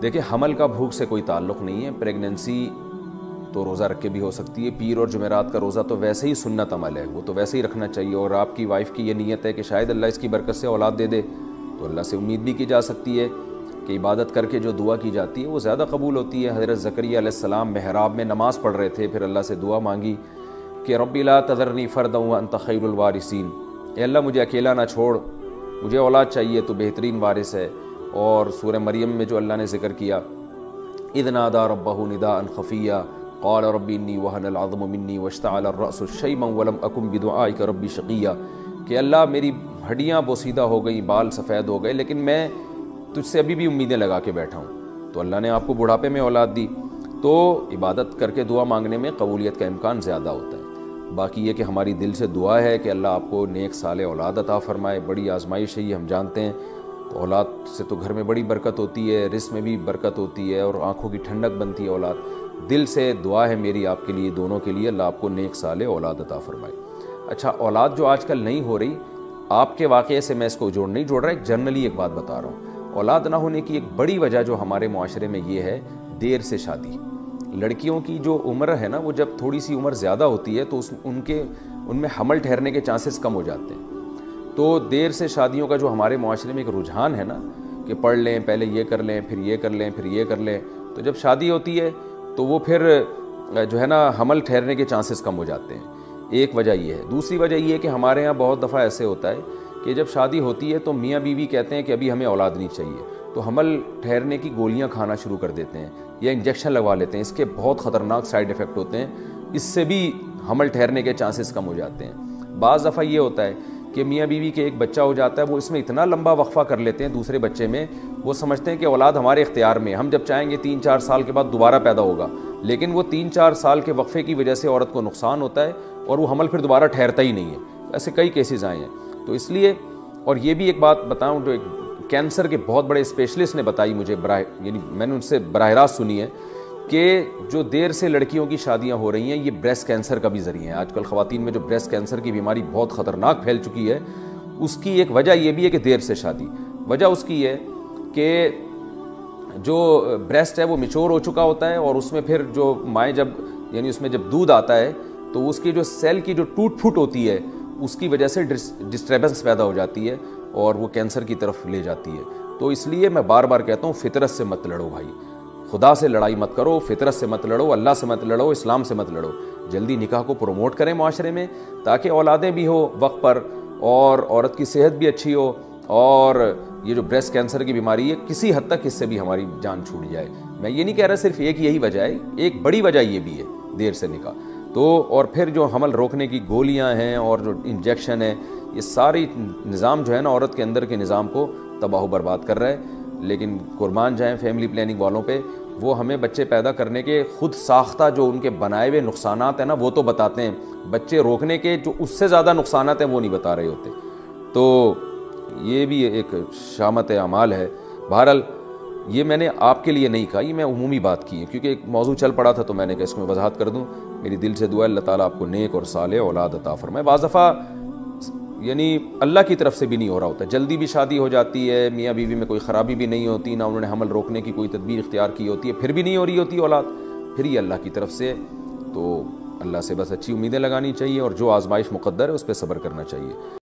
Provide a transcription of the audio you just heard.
دیکھیں حمل کا بھوک سے کوئی تعلق نہیں ہے. پریگننسی تو روزہ رکھ کے بھی ہو سکتی ہے. پیر اور جمعرات کا روزہ تو ویسے ہی سنت عمل ہے, وہ تو ویسے ہی رکھنا چاہیے. اور آپ کی وائف کی یہ نیت ہے کہ شاید اللہ اس کی برکت سے اولاد دے دے, تو اللہ سے امید بھی کی جا سکتی ہے کہ عبادت کر کے جو دعا کی جاتی ہے وہ زیادہ قبول ہوتی ہے. حضرت زکریا علیہ السلام محراب میں نماز پڑھ رہے تھے, پھر اللہ سے دعا مانگی کہ ربی لا تذرنی فردا وانت خیر الوارثین, اے اللہ مجھے اکیلا نہ چھوڑ, مجھے اولاد چاہیے, تو بہترین وارث ہے. اور سورہ مریم میں جو اللہ نے ذکر کیا, اذ نادى ربه نداء خفيا قال رب انی وهن العظم منی واشتعل الرأس شیبا ولم اکن بدعائک ربی شقیا, کہ اللہ میری ہڈیاں بوسیدہ ہو گئیں, بال سفید ہو گئے, لیکن میں تجھ سے ابھی بھی امیدیں لگا کے بیٹھا ہوں. تو اللہ نے آپ کو بڑھاپے میں اولاد دی. تو عبادت کر کے دعا مانگنے میں قبولیت کا امکان زیادہ ہوتا ہے. باقی یہ کہ ہماری دل سے دعا ہے کہ اللہ آپ کو نیک صالح اولاد عطا فرمائے. بڑی آزمائش ہے یہ, ہم جانتے ہیں. تو اولاد سے تو گھر میں بڑی برکت ہوتی ہے, رزق میں بھی برکت ہوتی ہے, اور آنکھوں کی ٹھنڈک بنتی ہے اولاد. دل سے دعا ہے میری آپ کے لیے, دونوں کے لیے, اللہ آپ کو نیک صالح اولاد عطا فرمائے. اچھا, اولاد جو آج کل نہیں ہو رہی, آپ کے واقعے سے میں اس کو نہیں جوڑ رہا, ایک جنرلی ایک بات بتا رہا ہوں. اولاد نہ ہونے کی ایک بڑی وجہ جو ہمارے معاشرے میں یہ ہے, دیر سے شادی. لڑکیوں کی جو عمر ہے نا, وہ جب تھوڑی سی عمر زیادہ ہوتی ہے تو ان میں حمل ٹھہرنے کے چانسز کم ہو جاتے ہیں. تو دیر سے شادیوں کا جو ہمارے معاشرے میں ایک رجحان ہے نا, کہ پڑھ لیں, پہلے یہ کر لیں, پھر یہ کر لیں, پھر یہ کر لیں, تو جب شادی ہوتی ہے تو وہ پھر جو ہے نا حمل ٹھہرنے کے چانسز کم ہو جاتے ہیں. ایک وجہ یہ ہے. دوسری وجہ یہ ہے کہ ہمارے ہاں بہت دفعہ ایسے ہوتا ہے کہ جب شادی ہوتی ہے تو میاں بیوی کہتے ہیں کہ ابھی ہمیں اولاد نہیں چاہیے, تو حمل ٹھہرنے کی گولیاں کھانا شروع کر دیتے ہیں یا انجیکشن لگوا لیتے ہیں. اس کے بہت خطرناک سائیڈ ایفیکٹ ہوتے ہیں, اس سے بھی حمل ٹھہرنے کے چانسز کم ہو جاتے ہیں. بعض دفعہ یہ ہوتا ہے کہ میاں بیوی کے ایک بچہ ہو جاتا ہے, وہ اس میں اتنا لمبا وقفہ کر لیتے ہیں دوسرے بچے میں, وہ سمجھتے ہیں کہ اولاد ہمارے اختیار میں, ہم جب چاہیں گے 3-4 سال کے بعد دوبارہ پیدا ہوگا. لیکن وہ 3-4 سال کے وقفے کی وجہ سے عورت کو نقصان ہوتا ہے اور وہ حمل پھر دوبارہ ٹھہرتا ہی نہیں ہے. ایسے کئی کیسز آئے ہیں. تو اس لیے, اور یہ بھی ایک بات بتاؤں جو ایک کینسر کے بہت بڑے اسپیشلسٹ نے بتائی مجھے, یعنی میں نے ان سے براہ راست سنی ہے, کہ جو دیر سے لڑکیوں کی شادیاں ہو رہی ہیں یہ بریسٹ کینسر کا بھی ذریعہ ہے. آج کل خواتین میں جو بریسٹ کینسر کی بیماری بہت خطرناک پھیل چکی ہے, اس کی ایک وجہ یہ بھی ہے کہ دیر سے شادی. وجہ اس کی ہے کہ جو بریسٹ ہے وہ میچور ہو چکا ہوتا ہے, اور اس میں پھر جو مائیں یعنی اس میں جب دودھ آتا ہے تو اس کی جو سیل کی جو ٹوٹ پھوٹ ہوتی ہے, اس کی وجہ سے ڈسٹربنس پیدا ہو جاتی ہے اور وہ کینسر کی طرف لے جاتی ہے. تو اس لیے میں بار بار کہتا ہوں, فطرت سے مت لڑو بھائی, خدا سے لڑائی مت کرو, فطرت سے مت لڑو, اللہ سے مت لڑو, اسلام سے مت لڑو. جلدی نکاح کو پروموٹ کریں معاشرے میں, تاکہ اولادیں بھی ہو وقت پر, اور عورت کی صحت بھی اچھی ہو, اور یہ جو بریسٹ کینسر کی بیماری ہے کسی حد تک اس سے بھی ہماری جان چھوٹ جائے. میں یہ نہیں کہہ رہا صرف ایک یہی وجہ ہے, ایک بڑی وجہ یہ بھی ہے دیر سے نکاح. تو اور پھر جو حمل روکنے کی گولیاں ہیں اور جو انجیکشن ہے, یہ ساری نظام جو ہے نا عورت کے اندر کے نظام کو تباہ و برباد کر رہا ہے. لیکن قربان جائیں فیملی پلاننگ والوں پہ, وہ ہمیں بچے پیدا کرنے کے خود ساختہ جو ان کے بنائے ہوئے نقصانات ہیں نا وہ تو بتاتے ہیں, بچے روکنے کے جو اس سے زیادہ نقصانات ہیں وہ نہیں بتا رہے ہوتے. تو یہ بھی ایک شامت اعمال ہے. بہرحال یہ میں نے آپ کے لیے نہیں کہا, یہ میں عمومی بات کی ہے, کیونکہ ایک موضوع چل پڑا تھا تو میں نے کہا اس میں وضاحت کر دوں. میری دل سے دعا ہے اللہ تعالیٰ آپ کو نیک اور صالح اولاد عطا فرمائے. بعض دفعہ یعنی اللہ کی طرف سے بھی نہیں ہو رہا ہوتا, جلدی بھی شادی ہو جاتی ہے, میاں بیوی میں کوئی خرابی بھی نہیں ہوتی, نہ انہوں نے حمل روکنے کی کوئی تدبیر اختیار کی ہوتی ہے, پھر بھی نہیں ہو رہی ہوتی اولاد, پھر یہ اللہ کی طرف سے. تو اللہ سے بس اچھی امیدیں لگانی چاہیے, اور جو آزمائش مقدر ہے اس پہ صبر کرنا چاہیے.